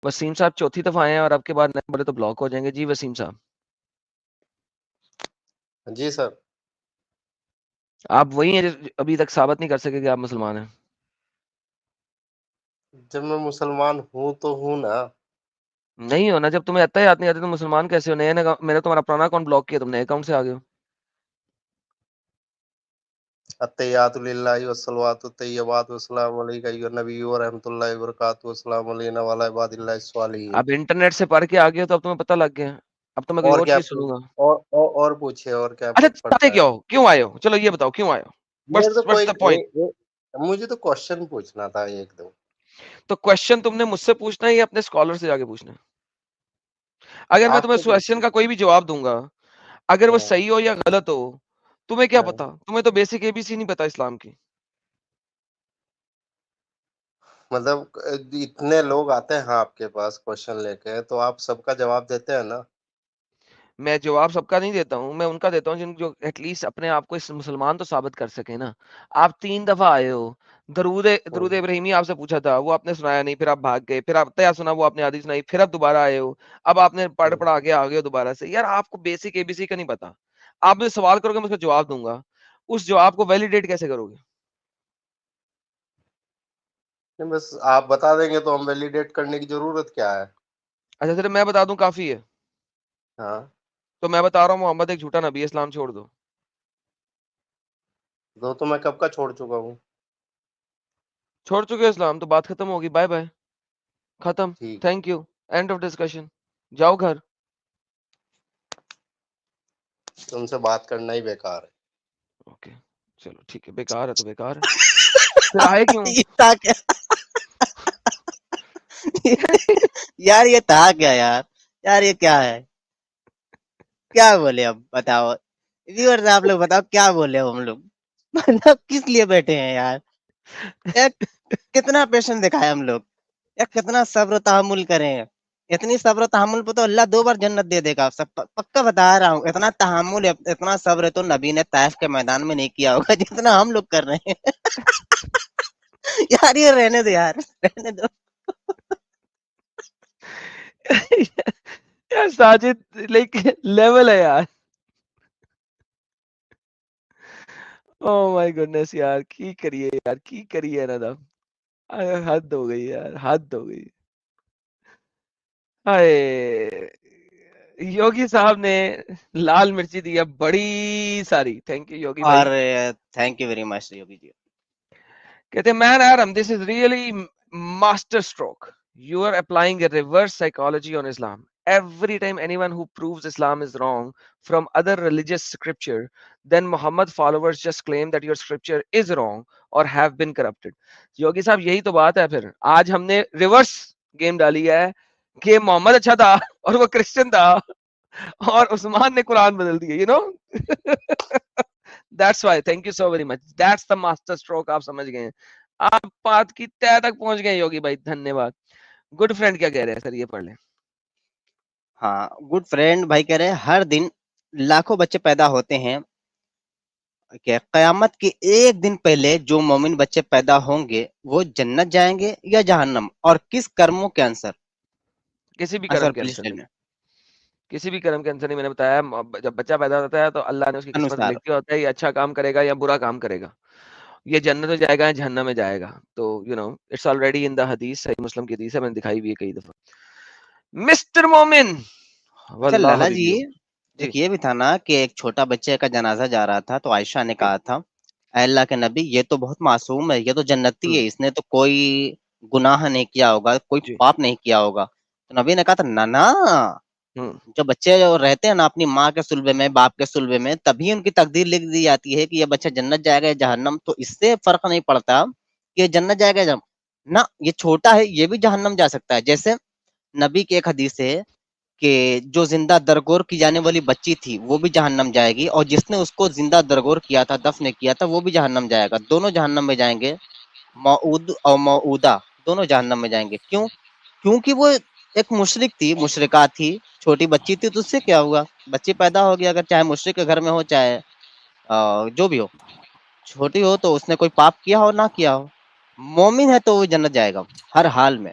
وسیم صاحب چوتھی دفعہ آئے ہیں اور اب کے بعد نہیں بولے تو بلاک ہو جائیں گے. جی وسیم صاحب جی سر. آپ وہی ہیں جو ابھی تک ثابت نہیں کر سکے کہ آپ مسلمان ہیں. جب میں مسلمان ہوں تو ہوں نا. نہیں ہونا, جب تمہیں آتا ہی آتے نہیں آتے تو مسلمان کیسے ہو؟ نئے میں نے تمہارا پرانا اکاؤنٹ بلاک کیا, تم نئے اکاؤنٹ سے آ گئے ہو. التحیات للہ والصلوات الطیبات والسلام علیک ایھا النبی ورحمۃ اللہ وبرکاتہ السلام علینا وعلی عباد اللہ الصالحین. اب انٹرنیٹ سے پڑھ کے آ گئے ہو تو اب تمہیں پتہ لگ گیا. اب تو میں کوئی اور اور کیا چیز سنوں گا. اور پوچھے اور کیا اچھا چاہتے پڑھنا کیا ہے. ہو, کیوں آئے ہو, چلو یہ بتاؤ کیوں آئے ہو, میرے تو what's the point؟ مجھے تو کوشچن پوچھنا تھا ایک دو. تو کوشچن تم نے مجھ سے پوچھنا ہے یا اپنے اسکالر سے جا کے پوچھنا ہے؟ اگر میں آپ تمہیں سے کوشچن کا کوئی بھی جواب دوں گا, اگر وہ ہاں صحیح ہو یا غلط ہو, تمہیں کیا ہاں. پتا؟ تمہیں تو بیسک اے بی سی نہیں پتا اسلام کی. مطلب اتنے لوگ آتے ہیں آپ کے پاس کوشچن لے کے, تو آپ سب کا جواب دیتے ہیں نا. میں جواب سب کا نہیں دیتا ہوں, میں ان کا دیتا ہوں جن جو ایٹ لیسٹ اپنے آپ کو اس مسلمان تو ثابت کر سکے نا. آپ 3 دفعہ آئے ہو, درود ابراہیمی آپ سے پوچھا تھا, وہ آپ نے سنایا نہیں, پھر آپ بھاگ گئے, پھر آپ تیا سنا, وہ آپ نے آدھی سنائی, پھر آپ دوبارہ آئے ہو, اب آپ نے پڑھ پڑھا کے آ گئے ہو دوبارہ سے. یار آپ کو بیسک اے بی سی کا نہیں پتا. آپ مجھے سوال کرو گے, میں اس کا جواب دوں گا, اس جواب کو ویلیڈیٹ کیسے کرو گے؟ بس آپ بتا دیں گے تو ہم ویلیڈیٹ کرنے کی ضرورت کیا ہے. اچھا صرف میں بتا دوں کافی ہے؟ ہاں تو میں بتا رہا ہوں محمد ایک جھوٹا نبی ہے, اسلام چھوڑ دو. تو میں کب کا چھوڑ چکا ہوں. چھوڑ چکے ہو اسلام تو بات ختم ہوگی, بائے بائے, ختم, ٹھیک, thank you, and of discussion, جاؤ گھر. تم سے بات کرنا ہی بیکار ہے. اوکے چلو ٹھیک ہے, بیکار ہے تو بیکار ہے, پھر آئے کیوں؟ یہ تھا کیا یار, یہ تھا کیا یار, یار یہ کیا ہے, کیا بولے اب بتاؤ ویورز, آپ لوگ بتاؤ کیا بولے ہم لوگ, مطلب کس لیے بیٹھے ہیں یار. ایک کتنا پیشن دکھائے ہم لوگ, ایک کتنا صبر و تحمل کریں. اتنی صبر و تحمل پہ تو اللہ 2 بار جنت دے دے گا. سب پکا بتا رہا ہوں, اتنا تحمل اتنا صبر تو نبی نے طائف کے میدان میں نہیں کیا ہوگا جتنا ہم لوگ کر رہے ہیں. یار یہ رہنے دو یار, رہنے دو. یار ساجد لائک لیول ہے یار. او مائی گڈنس یار, کی کریے یار, کی کریے نا دا, حد ہو گئی یار, حد ہو گئی. ہائے یوگی صاحب نے لال مرچی دیا بڑی ساری, تھینک یو یوگی بھائی. اور thank you very much Yogi ji. کہتے ہیں مین ایرم this is really master stroke, you are applying a reverse psychology on Islam. Every time anyone who proves Islam is wrong from other religious scripture, then Muhammad followers just claim that your scripture is wrong or have been corrupted. Yogi صاحب یہی تو بات ہے. پھر آج ہم نے reverse game ڈالی ہے کہ محمد اچھا تھا اور وہ کرسچن تھا اور عثمان نے قرآن بدل دیا, you know. That's why, thank you so very much. That's the master stroke. آپ سمجھ گئے ہیں, آپ بات کی تہ تک پہنچ گئے یوگی بھائی, دھنیہ واد. گڈ فرینڈ کیا کہہ رہے ہیں سر, یہ پڑھ لیں. ہاں گڈ فرینڈ بھائی کہہ رہے ہیں ہر دن لاکھوں بچے پیدا ہوتے ہیں, کہ قیامت کے ایک دن پہلے جو مومن بچے پیدا ہوں گے وہ جنت جائیں گے یا جہنم, اور کس کرموں کے انسر. کسی بھی آنسر کرم کے پلیز آنسر ٹیل نہیں, می. کسی بھی کرم کے آنسر نہیں. میں نے بتایا جب بچہ پیدا ہوتا ہے تو اللہ نے اس کی قسمت میں انوسار لکھ دیا ہوتا ہے یہ اچھا کام کرے گا یا برا کام کرے گا, یہ جنت میں جائے گا یا جہنم میں جائے گا. تو یو نو اٹس آلریڈی ان دا حدیث, صحیح مسلم کی حدیث ہے, میں نے دکھائی ہوئی ہے کئی دفعہ. مسٹر مومن اچھا واللہ لالا جی, حبیبی. جی ایک یہ بھی تھا نا کہ ایک چھوٹا بچے کا جنازہ جا رہا تھا تو عائشہ نے کہا تھا اے اللہ کے نبی یہ تو بہت معصوم ہے, یہ تو جنتی ہے, اس نے تو کوئی گناہ نہیں کیا ہوگا, کوئی جی پاپ نہیں کیا ہوگا. تو نبی نے کہا تھا نا ہوں جو بچے رہتے ہیں نا اپنی ماں کے سلبے میں, باپ کے سلبے میں, تبھی ان کی تقدیر لکھ دی جاتی ہے کہ یہ بچہ جنت جائے گا یا جہنم. تو اس سے فرق نہیں پڑتا کہ جنت جائے گا نہ, یہ چھوٹا ہے یہ بھی جہنم جا سکتا ہے. جیسے نبی کی ایک حدیث ہے کہ جو زندہ درگور کی جانے والی بچی تھی وہ بھی جہنم جائے گی, اور جس نے اس کو زندہ درگور کیا تھا, دفن کیا تھا, وہ بھی جہنم جائے گا. دونوں جہنم میں جائیں گے, موعود اور موعودہ دونوں جہنم میں جائیں گے. کیوں؟ کیونکہ وہ ایک مشرک تھی, مشرکہ تھی, چھوٹی بچی تھی. تو اس سے کیا ہوا, بچی پیدا ہوگی, اگر چاہے مشرک کے گھر میں ہو چاہے جو بھی ہو, چھوٹی ہو تو اس نے کوئی پاپ کیا ہو نہ کیا ہو, مومن ہے تو وہ جنت جائے گا ہر حال میں.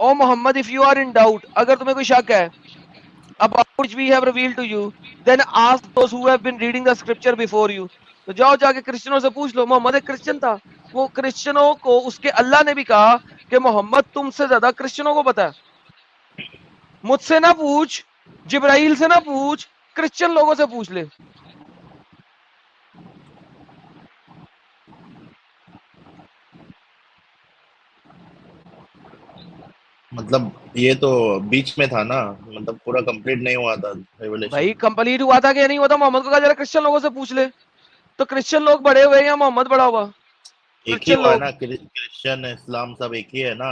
او محمد if you are in doubt, اگر تمہیں کوئی شک ہے about which we have revealed to you, then ask those who have been reading the scripture before you. تو جاؤ جا کے کرسچنوں سے پوچھ لو. محمد ایک کرسچن تھا, وہ کرسچنوں کو اس کے اللہ نے بھی کہا کہ محمد تم سے زیادہ کرسچنوں کو پتا ہے. مجھ سے نہ پوچھ, جبرائیل سے نہ پوچھ, کرسچن لوگوں سے پوچھ لے. مطلب یہ تو بیچ میں تھا نا, مطلب پورا کمپلیٹ نہیں ہوا تھا ریولیشن. بھائی کمپلیٹ ہوا تھا کہ نہیں ہوا تھا؟ محمد کو کہا جا کرسچن لوگوں سے پوچھ لے. تو کرسچن لوگ بڑے ہوئے یا محمد بڑا ہوا؟ ایک ہی کرسچن ہوا ہے لوگ. نا, کرسچن اسلام سب ایک ہی ہے نا,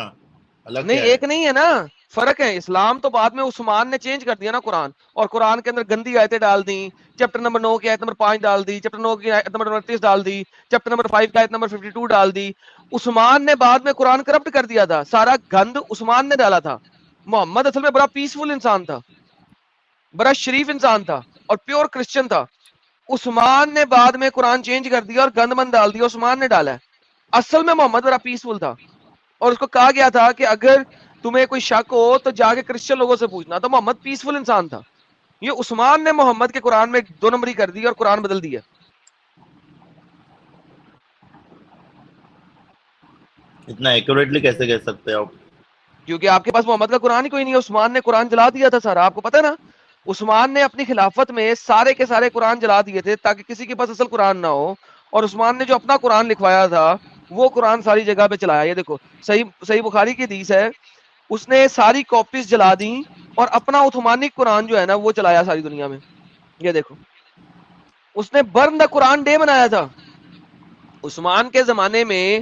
الگ نہیں کیا ہے؟ ایک نہیں ہے نا, فرق ہے. اسلام تو بعد میں عثمان نے چینج کر دیا نا قرآن, اور قرآن کے اندر گندی آیتیں ڈال دی. چیپٹر نمبر 9 کی آیت نمبر 5 ڈال دی, چیپٹر 9 کی آیت نمبر 29 ڈال دی, چیپٹر نمبر 5 کی آیت نمبر 52 ڈال دی. عثمان نے بعد میں قرآن کرپٹ کر دیا تھا, سارا گند عثمان نے ڈالا تھا. محمد اصل میں بڑا پیسفل انسان تھا, بڑا شریف انسان تھا, اور پیور کرسچن تھا. عثمان نے بعد میں قرآن چینج کر دیا اور گند مند ڈال دیا, عثمان نے ڈالا ہے. اصل میں محمد بڑا پیسفل تھا, اور اس کو کہا گیا تھا کہ اگر تمہیں کوئی شک ہو تو جا کے کرسچن لوگوں سے پوچھنا. تو محمد پیسفل انسان تھا. یہ عثمان نے محمد کے قرآن میں 2 نمبری کر دی اور قرآن بدل دیا. اتنا ایکوریٹلی کیسے کہہ سکتے ہیں آپ؟ کیونکہ آپ کے پاس محمد کا قرآن ہی کوئی نہیں ہے. عثمان نے قرآن جلا دیا تھا سارا, آپ کو پتا نا. عثمان نے اپنی خلافت میں سارے کے سارے قرآن جلا دیے تھے تاکہ کسی کے پاس اصل قرآن نہ ہو. اور عثمان نے جو اپنا قرآن لکھوایا تھا وہ قرآن ساری جگہ پہ چلایا. یہ دیکھو صحیح بخاری کی حدیث ہے, اس نے ساری کاپیز جلا دی اور اپنا عثمانی قرآن جو ہے نا وہ چلایا ساری دنیا میں. یہ دیکھو, اس نے برن دا قرآن ڈے منایا تھا. عثمان کے زمانے میں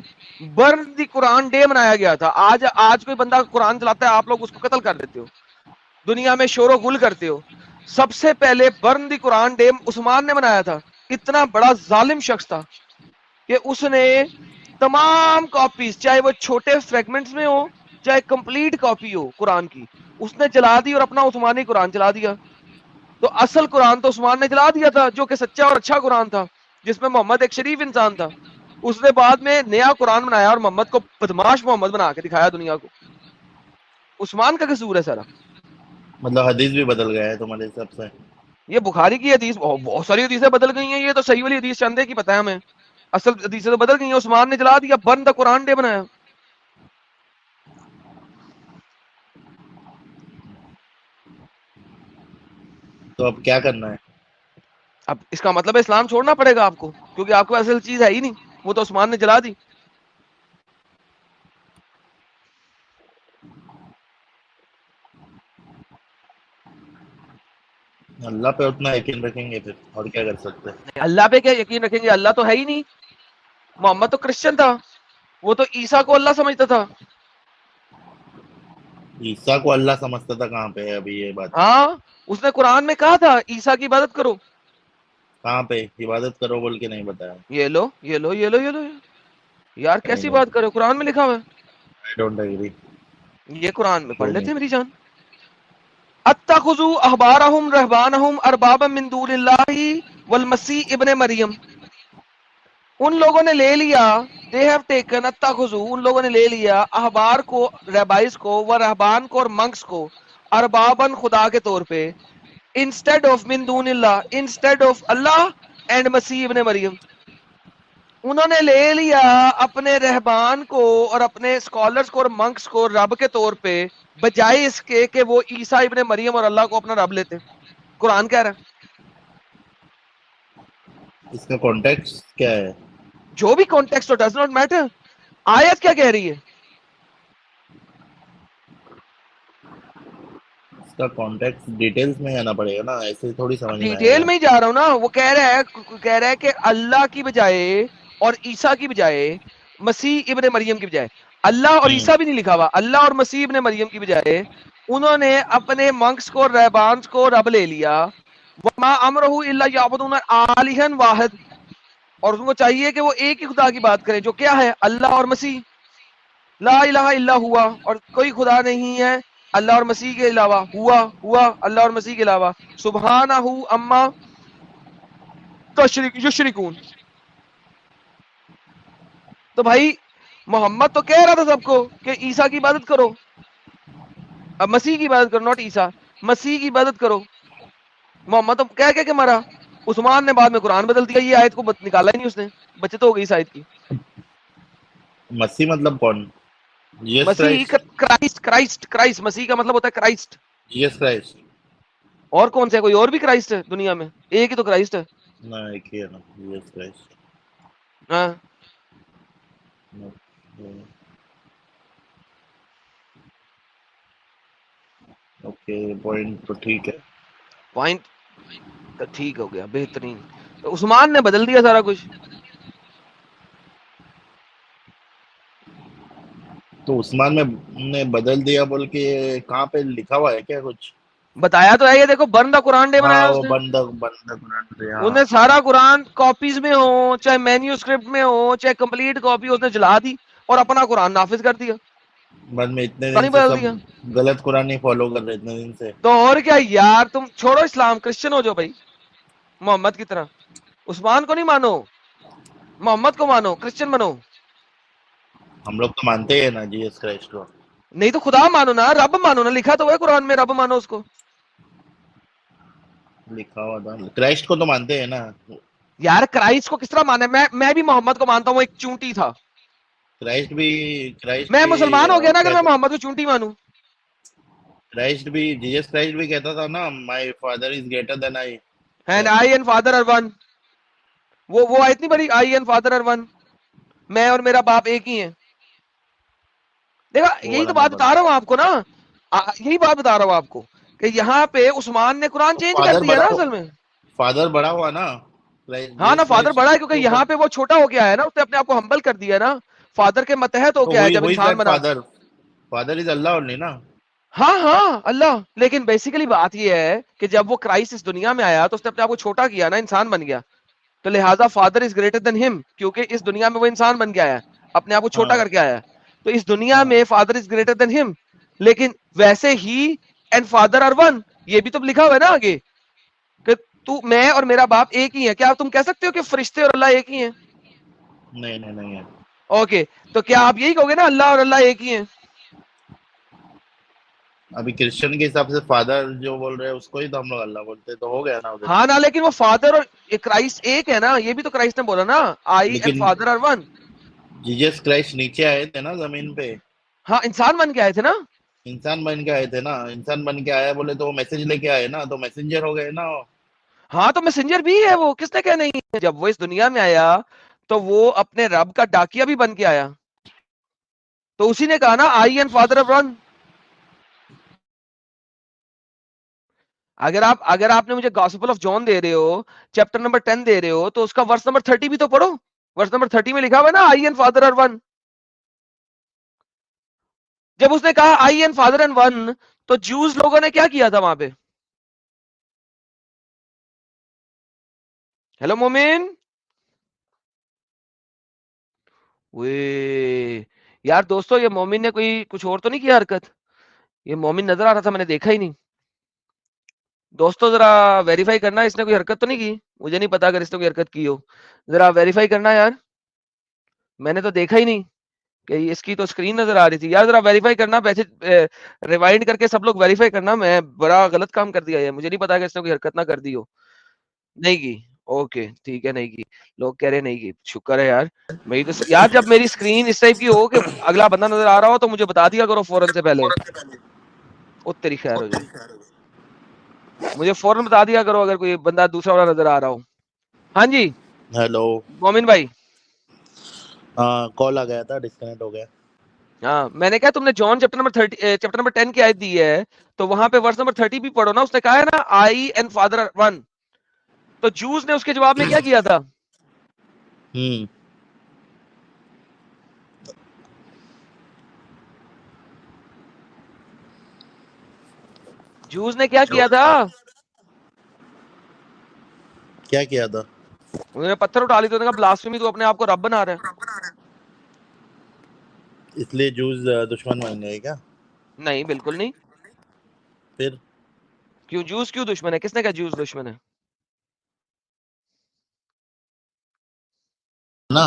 برن دی قرآن ڈے منایا گیا تھا. آج کوئی بندہ قرآن چلاتا ہے, آپ لوگ اس کو قتل کر دیتے ہو, دنیا میں شور و گل کرتے ہو. سب سے پہلے برن دی قرآن ڈے عثمان نے منایا تھا. اتنا بڑا ظالم شخص تھا کہ اس نے تمام کاپیز, چاہے وہ چھوٹے فریگمنٹس میں ہو چاہے کمپلیٹ کاپی ہو قرآن کی, اس نے جلا دی اور اپنا عثمانی قرآن چلا دیا. تو اصل قرآن تو عثمان نے جلا دیا تھا, جو کہ سچا اور اچھا قرآن تھا, جس میں محمد ایک شریف انسان تھا. اس نے بعد میں نیا قرآن بنایا اور محمد کو بدماش محمد بنا کے دکھایا دنیا کو. عثمان کا قصور ہے سارا. مطلب حدیث بھی بدل گیا ہے تمہارے حساب سے؟ یہ بخاری کی حدیث, بہت ساری حدیثیں بدل گئی ہیں. یہ تو صحیح والی حدیث چندے کی پتہ ہے ہمیں, اصل حدیثیں تو بدل گئی ہیں. عثمان نے جلا دیا, برن دا قرآن ڈے بنایا. تو اب کیا کرنا ہے؟ اب اس کا مطلب ہے اسلام چھوڑنا پڑے گا آپ کو, کیونکہ آپ کو اصل چیز ہے ہی نہیں, وہ تو عثمان نے جلا دی. اللہ پہ اتنا یقین رکھیں گے پھر, اور کیا کر سکتے ہیں؟ اللہ پہ کیا یقین رکھیں گے, اللہ تو ہے ہی نہیں. محمد تو کرسچن تھا, وہ تو عیسیٰ کو اللہ سمجھتا تھا. عیسیٰ کو اللہ سمجھتا تھا کہاں پہ ہے ابھی یہ بات؟ ہاں, اس نے قرآن میں کہا تھا عیسیٰ کی عبادت کرو. کہاں پہ عبادت کرو بول کے نہیں بتایا. یہ لو یہ لو یہ لو یہ لو, یار کیسی بات کرو, قرآن میں لکھا ہوا ہے. I don't agree. یہ قرآن میں پڑھ لیتے ہیں میری جان. اتخذوا احبارهم رہبانهم اربابا من دون اللہ والمسیح ابن مریم. ان لوگوں نے لے لیا, they have taken, اتخذوا, ان لوگوں نے لے لیا, احبار کو, رہبائز کو, و رہبان کو, اور منکس کو, اربابن, خدا کے طور پہ, انسٹیڈ آف من دون اللہ, انسٹیڈ آف اللہ اینڈ مسیح ابن مریم. انہوں نے لے لیا اپنے رہبان کو اور اپنے اسکالرز کو اور منکس کو رب کے طور پہ, بجائے اس کے کہ وہ عیسیٰ ابن مریم اور اللہ کو اپنا رب لیتے. قرآن کہہ رہا ہے. اس کا کانٹیکسٹ کیا ہے؟ جو بھی context who, does not matter. آیت کیا کہہ رہی ہے؟ اس کا کانٹیکسٹ ڈیٹیلز میں آنا پڑے گا نا, ایسے تھوڑی سمجھ میں آئے ڈیٹیل گا. میں ہی جا رہا ہوں نا. وہ کہہ رہا ہے کہ اللہ کی بجائے اور عیسیٰ کی بجائے, مسیح ابن مریم کی بجائے, اللہ اور عیسیٰ بھی نہیں لکھا ہوا, اللہ اور مسیح ابن مریم کی بجائے انہوں نے اپنے منکس کو, رہبانس کو رب لے لیا. وما امرہ الا یعبدون الہا واحد, اور ان کو چاہیے کہ وہ ایک ہی خدا کی بات کریں, جو کیا ہے, اللہ اور مسیح. لا الہ الا ہوا, اور کوئی خدا نہیں ہے اللہ اور مسیح کے علاوہ, ہوا اللہ اور مسیح کے علاوہ, سبحانہ اما یشرکون. تو بھائی محمد تو کہہ رہا تھا سب کو کہ عیسیٰ کی عبادت کرو, اب مسیح کی عبادت کرو, ناٹ عیسیٰ, مسیح کی عبادت کرو. محمد تو کہہ کے مرا. عثمان نے بعد میں قرآن بدل دیا, یہ آیت کو نکالا ہی نہیں اس نے, بچت ہو گئی اس آیت کی. مسیح مطلب کون؟ جیسس مسیح کرائسٹ. کرائسٹ, مسیح کا مطلب ہوتا ہے کرائسٹ. Jesus Christ. اور کون سے, کوئی اور بھی کرائسٹ ہے دنیا میں؟ ایک ہی تو کرائسٹ ہے. نہ ایک ہی ہے نا, جیسس کرائسٹ. ہاں اوکے, پوائنٹ تو ٹھیک ہے. پوائنٹ تو ٹھیک ہو گیا, بہترین. تو عثمان نے بدل دیا سارا کچھ. تو عثمان نے بدل دیا بول کے کہاں پہ لکھا ہوا ہے کیا کچھ؟ بتایا تو ہے, یہ دیکھو برن دا قرآن ڈے ہاں بنایا اس وہ نے. بندہ انہیں سارا قرآن کاپیز میں ہو, چاہے مینیو اسکرپٹ میں ہو, چاہے کمپلیٹ کاپی, اس نے جلا دی اور اپنا قرآن نافذ کر دیا. بعد میں اتنے نہیں دن سے بدل سب دیا غلط قرآن ہی فالو کر رہے اتنے دن سے. تو اور کیا یار, تم چھوڑو اسلام, کرسچن ہو جاؤ بھائی محمد کی طرح. عثمان کو نہیں مانو, محمد کو مانو, کرسچن بنو. ہم لوگ تو مانتے ہیں نا جیسس کرائسٹ کو. نہیں تو خدا مانو نا, رب مانو نا, لکھا تو ہے قرآن میں رب مانو اس کو. لکھا ہوا تھا, کرائسٹ کو تو مانتے ہیں نا. یار کرائسٹ کو کس طرح مانے, میں بھی محمد کو مانتا ہوں, وہ ایک چونٹی تھا. کرائسٹ میں مسلمان ہو گیا نا اگر میں کہتا, محمد کو چونٹی مانوں. کرائسٹ بھی جیسس کرائسٹ بھی کہتا تھا نا, my father is greater than I. And I and father are one. وہ آیت نہیں بڑی, I and father are one, میں اور میرا باپ ایک ہی ہیں. دیکھا, وہ یہی والا تو میں بات بتا رہا ہوں آپ کو نا, یہی بات بتا رہا ہوں آپ کو کہ یہاں پہ عثمان نے قرآن چینج کر فادر دیا نا اصل میں. بڑا ہوا نا. ہاں نا, جیسس فادر کرائسٹ بڑا ہے, کیونکہ کو یہاں پہ وہ چھوٹا ہو کے آیا نا, اس نے اپنے آپ کو ہمبل کر دیا نا, فادر کے متحد ہو تو کے آیا جب ہوئی انسان دیٹ بنا. فادر از اللہ اونلی نا. ہاں ہاں اللہ, لیکن بیسیکلی بات یہ ہے کہ جب وہ کرائسٹ اس دنیا میں آیا تو اس نے اپنے آپ کو چھوٹا کیا نا, انسان بن گیا. تو لہٰذا فادر از گریٹر دین ہم, کیونکہ اس دنیا میں وہ انسان بن کے آیا, اپنے آپ کو چھوٹا ہاں کر کے آیا. تو اس دنیا ہاں میں فادر از گریٹر دین ہم, لیکن ویسے ہی اینڈ فادر آر ون, یہ بھی تو لکھا ہوا ہے نا آگے کہ تو, میں اور میرا باپ ایک ہی ہے. کیا تم کہہ سکتے ہو کہ فرشتے اور اللہ ایک ہی ہیں؟ نہیں ہے. اوکے, تو کیا آپ یہی کہو گے نا اللہ اور اللہ ایک ہی ہیں؟ ابھی کرسچن کے حساب سے فادر جو بول رہے ہیں اس کو ہی تو ہم لوگ اللہ بولتے ہیں, تو ہو گیا نا ادھر. ہاں نا, لیکن وہ فادر اور کرائسٹ ایک ہے نا, یہ بھی تو کرائسٹ نے بولا نا, آئی اینڈ لیکن father are one. Jesus Christ نیچے آئے تھے نا زمین پہ, ہاں انسان بن کے آئے تھے نا. انسان بن کے آئے تھے نا. انسان بن کے آیا بولے تو وہ میسج لے کے آئے نا, تو میسنجر ہو گئے نا. ہاں تو میسنجر بھی ہے وہ, کس نے کہا نہیں ہے. جب وہ اس دنیا میں آیا تو وہ اپنے رب کا ڈاکیا بھی بن کے آیا, تو اسی نے کہا نا I and father of one. اگر آپ نے مجھے گاسپل آف جان دے رہے ہو, چیپٹر نمبر 10 دے رہے ہو, تو اس کا ورس نمبر 30 بھی تو پڑھو. ورس نمبر 30 میں لکھا ہوا ہے نا I and father are one. جب اس نے کہا آئی اینڈ فادر اینڈ ون, تو جوز لوگوں نے کیا کیا تھا وہاں پہ؟ ہیلو مومن, یار دوستو, یہ مومن نے کوئی کچھ اور تو نہیں کیا حرکت؟ یہ مومن نظر آ رہا تھا, میں نے دیکھا ہی نہیں. دوستو ذرا ویریفائی کرنا, اس نے کوئی حرکت تو نہیں کی؟ مجھے نہیں پتا اگر اس نے کوئی حرکت کی ہو, ذرا ویریفائی کرنا یار. میں نے تو دیکھا ہی نہیں کہ اس کی تو اسکرین نظر آ رہی تھی. یار ذرا ویریفائی کرنا, پیسے ریوائنڈ کر کے سب لوگ ویریفائی کرنا. میں بڑا غلط کام کر دیا ہے, مجھے نہیں پتا کہ اس نے کوئی حرکت نہ کر دی ہو. نہیں کی, اوکے ٹھیک ہے, نہیں کی. لوگ کہہ رہے نہیں کی, شکر ہے یار. میری تو یار جب میری اسکرین اس ٹائپ کی ہو کہ اگلا بندہ نظر آ رہا ہو تو مجھے بتا دیا کرو فوراً سے پہلے. او تیری خیر ہو جائے, مجھے فوراً بتا دیا کرو اگر کوئی بندہ دوسرا والا نظر آ رہا ہو. ہاں جی ہیلو, مومن بھائی. ہاں کال آ گیا تھا, ڈسکنیکٹ ہو گیا. ہاں میں نے کہا تم نے جان چیپٹر نمبر 10 کی آیت دی ہے, تو وہاں پہ ورس نمبر 30 بھی پڑھو نا. اس نے کہا ہے نا آئی اینڈ فادر ون. تو جوز نے اس کے جواب میں کیا کیا تھا؟ جوز نے کیا کیا تھا؟ کیا کیا تھا؟ انہوں نے پتھر اٹھا لی, تو انہوں نے کہا بلاسفیمی, تو اپنے آپ کو رب بنا رہا ہے. اس لیے جوز دشمن بن گئے کیا؟ نہیں بالکل نہیں. پھر کیوں جوز کیوں دشمن ہے؟ کس نے کہا جوز دشمن ہے؟ نا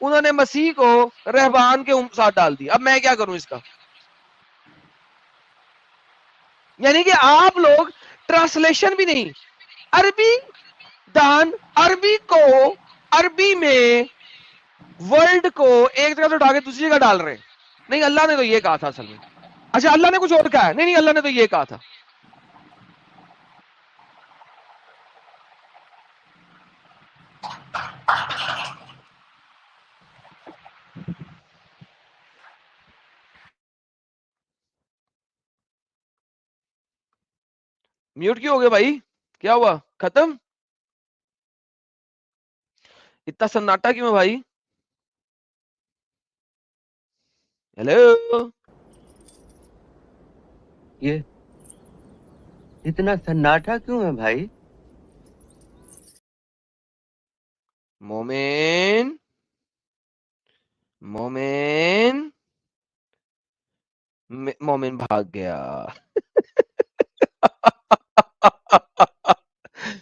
انہوں نے مسیح کو رہبان کے ساتھ ڈال دیا. اب میں کیا کروں اس کا؟ یعنی کہ آپ لوگ ٹرانسلیشن بھی نہیں، عربی دان عربی کو عربی میں ورلڈ کو ایک جگہ سے اٹھا کے دوسری جگہ ڈال رہے ہیں. نہیں اللہ نے تو یہ کہا تھا اصل میں. اچھا اللہ نے کچھ اور کہا ہے؟ نہیں نہیں اللہ نے تو یہ کہا تھا. میوٹ کیوں ہو گئے بھائی؟ کیا ہوا؟ ختم؟ اتنا سناٹا کیوں ہے بھائی؟ ہیلو، یہ اتنا سناٹا کیوں ہے بھائی؟ مومن مومن مومن بھاگ گیا.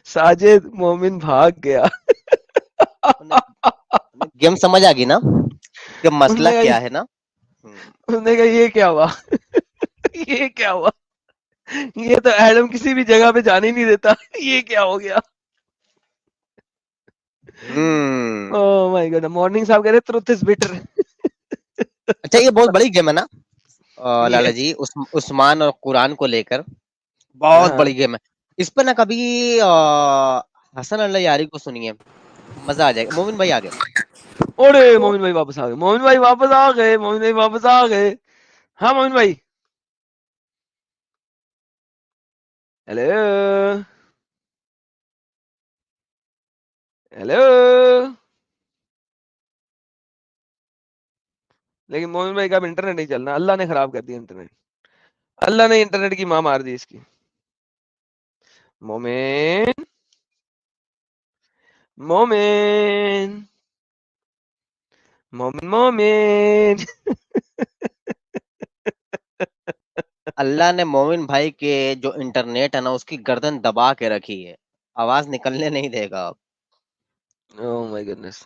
ساجد مومن بھاگ گیا. گیم سمجھ آ گئی نا کہ مسئلہ انہوں نے کیا ہے نا. انہوں نے کہا یہ کیا ہوا؟ یہ کیا ہوا؟ یہ تو ایڈم کسی بھی جگہ پہ جانے نہیں دیتا. یہ کیا ہو گیا؟ او مائی گاڈ. مارننگ صاحب کہہ رہے ٹروتھ از بیٹر. اچھا یہ بہت بڑی گیم ہے نا لالا Yes. جی، عثمان اور قرآن کو لے کر بہت ہاں. بڑی گیم ہے. اس پہ نا کبھی حسن اللہ یاری کو سنیے، مزہ آ جائے گا. مومن بھائی آگے. اوڑے مومن بھائی واپس آ گئے. مومن بھائی واپس آ گئے. مومن بھائی واپس آ گئے. ہاں مومن بھائی. Hello hello. لیکن مومن بھائی کا اب انٹرنیٹ نہیں چلنا. اللہ نے خراب کر دیا انٹرنیٹ. اللہ نے انٹرنیٹ کی ماں مار دی اس کی. مومن مومن مومن مومن. اللہ نے مومن بھائی کے جو انٹرنیٹ ہے نا اس کی گردن دبا کے رکھی ہے، آواز نکلنے نہیں دے گا. Oh my goodness.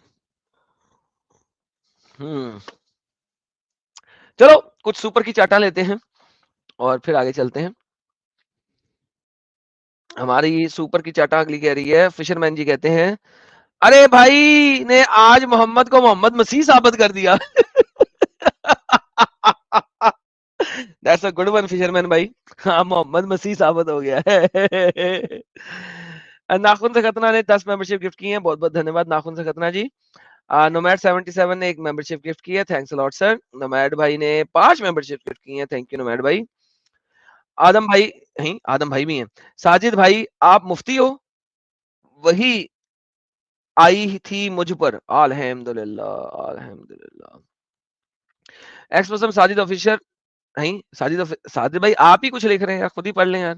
چلو کچھ سپر کی چاٹا لیتے ہیں اور پھر آگے چلتے ہیں. ہماری سپر کی چاٹا اگلی کہہ رہی ہے، فشر مین جی کہتے ہیں ارے بھائی نے آج محمد کو محمد مسیح ثابت کر دیا. That's a good one فشر مین بھائی. ہاں محمد مسیح ثابت ہو گیا ہے. ناخن سے ختنا نے 10 ممبرشپ گفٹ کی ہیں. بہت بہت دھنیہ واد ناخن سے ختنا جی. نومیڈ 77 نے ایک ممبرشپ گفٹ کی ہے. تھینکس الاٹ سر. نومیڈ بھائی نے 5 ممبرشپ گفٹ کی ہیں. تھینک یو نومیڈ بھائی. آدم بھائی آدم بھائی بھی ہیں. ساجد بھائی آپ مفتی ہو؟ وہی آئی تھی مجھ پر. الحمدللہ الحمدللہ. Ex Muslim Sajid officer. Sajid بھائی آپ ہی کچھ لکھ رہے ہیں یار، خود ہی پڑھ لیں یار.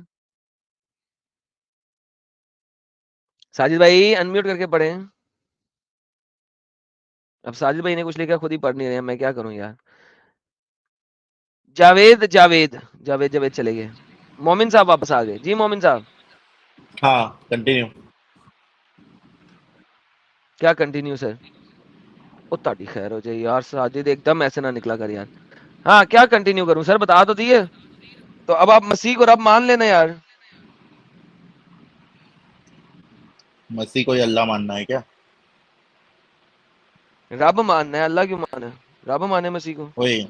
ساجد بھائی انمیوٹ کر کے پڑھیں. اب ساجد بھائی نے کچھ لکھا، خود ہی پڑھ نہیں رہے ہیں، میں کیا کروں یار. جاوید چلے گئے. مومن صاحب واپس آ گئے. جی مومن صاحب. ہاں کنٹینیو. کیا کنٹینیو سر؟ او تاڑی خیر ہو جائے یار. ساجد ایک دم ایسے نہ نکلا کر یار. ہاں کیا کنٹینیو کروں سر؟ بتا تو دیے. تو اب آپ مسیح کو رب مان لینا یار. مسیح کو ہی اللہ ماننا ہے کیا؟ رب ماننا ہے، اللہ کیوں مانا ہے؟ رب مانے مسیح کو. وہی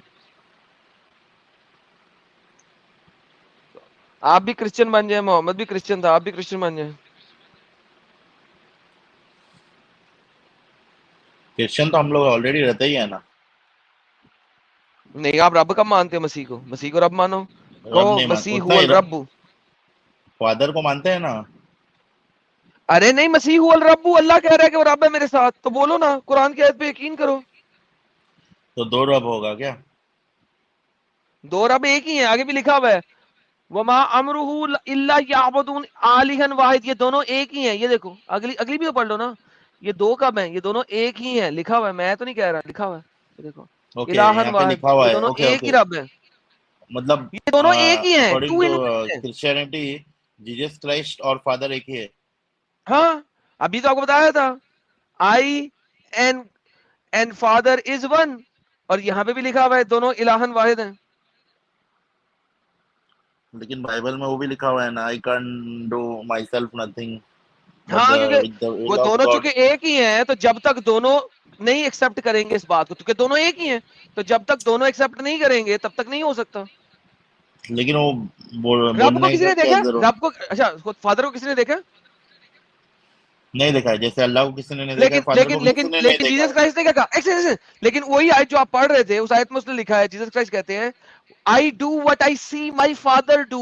آپ بھی کرسچن بن جائیں، محمد بھی کرسچن تھا، آپ بھی کرسچن بن جائیں. کرسچن تو ہم لوگ آلریڈی رہتے ہی ہے نا. نہیں آپ رب کب مانتے ہیں مسیح کو؟ مسیح کو رب مانو. رب کہو نہیں مسیح اتنا هو ہی الرب. فادر کو مانتے ہیں نا. ارے نہیں مسیح هو الرب، اللہ کہہ رہا ہے کہ وہ رب ہے میرے ساتھ. تو بولو نا، قرآن کی آیت پہ یقین کرو. تو 2 رب ہوگا کیا؟ 2 رب ایک ہی ہیں، آگے بھی لکھا ہوا ہے وما امرہ الا یعبدون الہا واحد. یہ دونوں ایک ہی ہیں. یہ دیکھو اگلی بھی تو پڑھ لو نا. یہ 2 کب ہیں؟ یہ دونوں ایک ہی ہیں. لکھا ہوا ہے، میں تو نہیں کہہ رہا، لکھا ہوا ہے. یہ دیکھو اوکے الہا یہاں پہ واحد. لکھا ہوا یہ ہے. دونوں اوکے ایک ہی اوکے رب ہیں. مطلب یہ دونوں ایک ہی ہیں. اکارڈنگ 2 ٹو in 1 ہیں. کرسچینٹی جیسس کرائسٹ اور فادر ایک ہی ہے. ہاں ابھی تو آپ کو بتایا تھا. آئی and and father is one. اور یہاں پہ بھی لکھا ہوا ہے دونوں الہن واحد ہیں. لیکن بائبل میں وہ بھی لکھا ہوا ہے نا, I can't do myself nothing but ہاں کیونکہ with the وہ will of دونوں God. چونکہ ایک ہی ہیں تو جب تک دونوں نہیں ایکسپٹ کریں گے اس بات کو, کیونکہ دونوں ایک ہی ہیں, تو جب تک دونوں ایکسپٹ نہیں کریں گے تب تک نہیں ہو سکتا. لیکن وہ رب کو بولنے کسی کا نے کیا دیکھا؟ ضرورت, رب کو اچھا فادر کو کسی نے دیکھا؟ نہیں دیکھا ہے. جیسے اللہ کو کسی نے نہیں دیکھا ہے, لیکن فادر لیکن کو بھی لیکن کسی نے نہیں لیکن دیکھا جیسس ہے. کرائسٹ نے کیا کہا؟ ایک سیکنڈ, لیکن وہی آیت جو آپ پڑھ رہے تھے اس آیت میں اس نے لکھا ہے, جیسس کرائسٹ کہتے ہیں I do what I see my father do.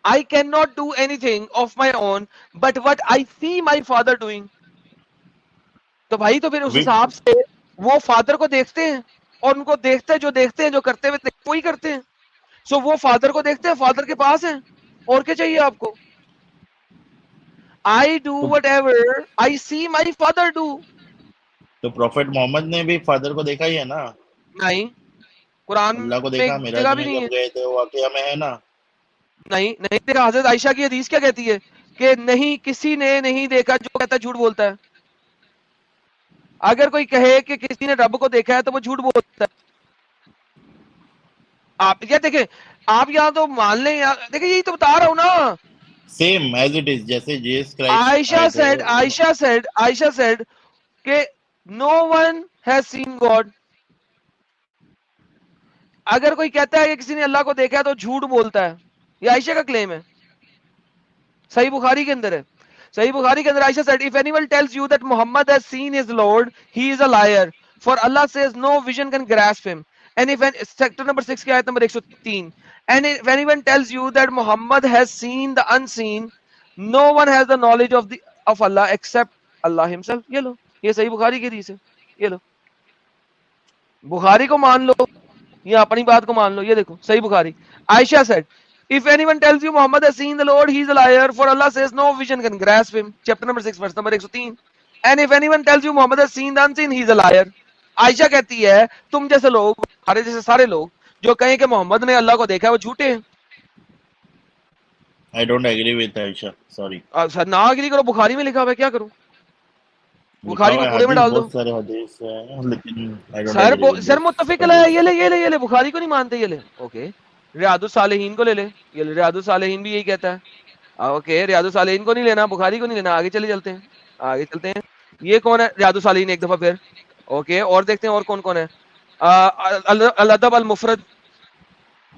I cannot do anything of my own but what I see my father doing. تو بھائی تو پھر اس حساب سے وہ فادر کو دیکھتے ہیں اور ان کو دیکھتے جو دیکھتے ہیں جو کرتے ہوئے وہی کرتے ہیں. سو وہ فادر کو دیکھتے ہیں, فادر کے پاس ہیں, اور کیا چاہیے آپ کو؟ I do whatever I see my father do. تو پروفیٹ محمد نے بھی فادر کو دیکھا ہی ہے نا, نہیں, قرآن اللہ کو میں دیکھا, ایک معراج جگہ بھی میں نہیں ہے. جب گئے تھے وہ واقعہ میں ہے نا. نہیں نہیں دیکھا. حضرت عائشہ کی حدیث کیا کہتی ہے کہ نہیں کسی نے نہیں دیکھا, جو کہتا ہے جھوٹ بولتا ہے. اگر کوئی کہے کہ کسی نے رب کو دیکھا ہے تو وہ جھوٹ بولتا ہے. آپ کیا دیکھیں, آپ یہاں تو مان لیں, دیکھیں یہی تو بتا رہا ہوں نا. سیم ایز اٹ از, جیسے جیسس کرائسٹ آئے تھے. عائشہ said کہ no one has seen God. اگر کوئی کہتا ہے کہ کسی نے اللہ کو دیکھا ہے تو جھوٹ بولتا ہے. یہ عائشہ کا کلیم ہے, صحیح بخاری کے اندر ہے. صحیح بخاری کے اندر عائشہ said if anyone tells you that Muhammad has seen his Lord he is a liar, for Allah says no vision can grasp him. And if sector number 6 کی آیت number 103, and if anyone tells you that Muhammad has seen the unseen, no one has the knowledge of Allah except Allah himself. یہ لو, یہ صحیح بخاری کی حدیث ہے. یہ لو, بخاری کو مان لو یا اپنی بات کو مان لو. یہ دیکھو صحیح بخاری. عائشہ said if anyone tells you Muhammad has seen the Lord he is a liar, for Allah says no vision can grasp him. Chapter number 6 verse number 103. And if anyone tells you Muhammad has seen the unseen he is a liar. عائشہ کہتی ہے تم جیسے لوگ, ہمارے جیسے سارے لوگ جو کہیں کہ محمد نے اللہ کو دیکھا ہے وہ جھوٹے ہیں. I don't agree with Aisha, sorry. سر نہ اگری کرو, بخاری میں لکھا ہوا ہے, کیا کروں؟ لکھا بخاری کو ہوا ہے کوڑے میں حدیث, ڈال دو. بہت سارے حدیث ہیں, لیکن I don't sir agree with sir this متفق ہے, حدیث. یہ لے بخاری کو نہیں مانتے, یہ لے. اوکے, ریاض الصالحین کو لے لے, یہ ریاض الصالحین بھی یہی کہتا ہے. اوکے, ریاض الصالحین کو نہیں لینا, بخاری کو نہیں لینا, آگے چلتے ہیں. یہ کون ہے ریاض الصالحین ایک دفعہ پھر؟ اوکے, اور دیکھتے ہیں اور کون کون ہے. الادب المفرد,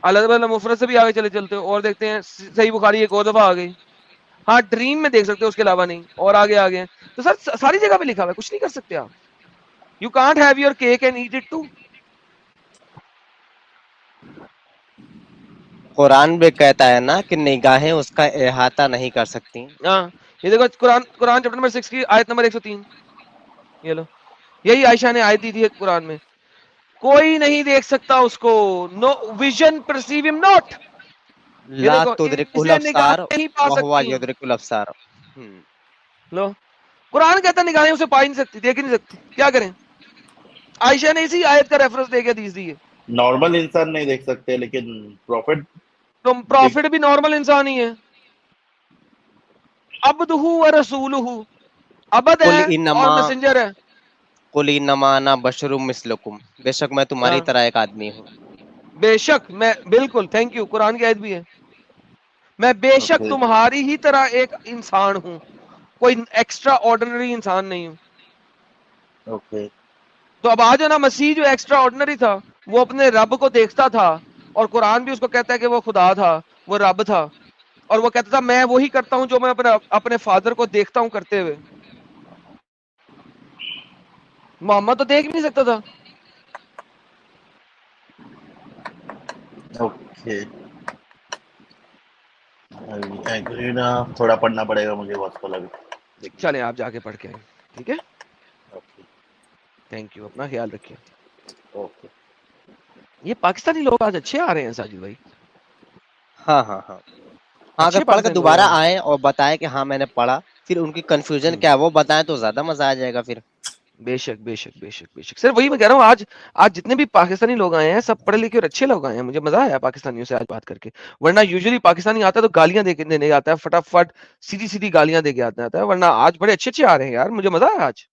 الادب المفرد سے بھی آگے چلتے ہیں, اور دیکھتے ہیں صحیح بخاری ایک اور دفعہ آ گئی. ہاں ڈریم میں دیکھ سکتے ہو, اس کے علاوہ نہیں, اور آگے. تو سر ساری جگہ پہ لکھا ہوا ہے, کچھ نہیں کر سکتے آپ. You can't have your cake and eat it too. Quran بھی کہتا ہے نا کہ نگاہیں اس کا احاطہ نہیں کر سکتی. ہاں یہ دیکھو قرآن چیپٹر نمبر 6 کی آیت نمبر 103. یہ لو, یہی عائشہ نے آیت دی تھی قرآن میں, کوئی نہیں دیکھ سکتا اس کو, نو ویژن پرسیو ہم ناٹ. یہ لا دیکھو تدرک اسے نگاہیں الابصار نہیں پا وہو سکتی. یدرک الابصار. لو, قرآن کہتا ہے نگاہیں اسے پا ہی نہیں سکتی, دیکھ ہی نہیں سکتی, کیا کریں؟ عائشہ نے اسی آیت کا ریفرنس دے کے حدیث دی ہے. نارمل انسان نہیں دیکھ سکتے, لیکن پروفیٹ تو پروفٹ بھی نارمل انسان ہی ہے. عبدہ و رسولہ, عبد قل ہے اور انما میسنجر ہے. قل انما انا بشر مثلکم, بے شک میں تمہاری ہاں طرح ایک آدمی ہوں. بے شک میں, بالکل تھینک یو, قرآن کی آیت بھی ہے, میں بے شک اوکے. تمہاری ہی طرح ایک انسان ہوں, کوئی ایکسٹرا آرڈنری انسان نہیں ہوں. اوکے, تو اب آج نا مسیح جو ایکسٹرا آرڈنری تھا وہ اپنے رب کو دیکھتا تھا, اور قرآن بھی اس کو کہتا ہے کہ وہ خدا تھا, وہ رب تھا, اور وہ کہتا تھا میں وہی کرتا ہوں جو میں اپنے فادر کو دیکھتا ہوں کرتے ہوئے. محمد تو دیکھ بھی نہیں سکتا تھا. اوکے, تھوڑا پڑھنا پڑے گا مجھے بہت لگا. چلیں آپ جا کے پڑھ کے آئیں, ٹھیک ہے, اوکے تھینک یو, اپنا خیال رکھیے. اوکے. یہ پاکستانی لوگ آج اچھے آ رہے ہیں ساجد بھائی, ہاں اگر اچھے پڑھ کے پاکستانی لوگ دوبارہ آ رہے آئیں اور بتائیں کہ ہاں میں نے پڑھا, پھر ان کی کنفیوژن ہیں. کیا وہ بتائیں تو زیادہ مزہ آ جائے گا پھر. بے شک بے شک بے شک بے شک, سر وہی میں کہہ رہا ہوں, آج جتنے بھی پاکستانی لوگ آئے ہیں سب پڑھے لکھے اور اچھے لوگ آئے ہیں. مجھے مزہ آیا پاکستانیوں سے آج بات کر کے, ورنہ یوزلی پاکستانی آتا ہے تو گالیاں دینے آتا ہے, فٹافٹ سیدھی گالیاں دے کے آتا ہے, ورنہ آج بڑے اچھے آ رہے ہیں یار, مجھے مزہ آیا آج.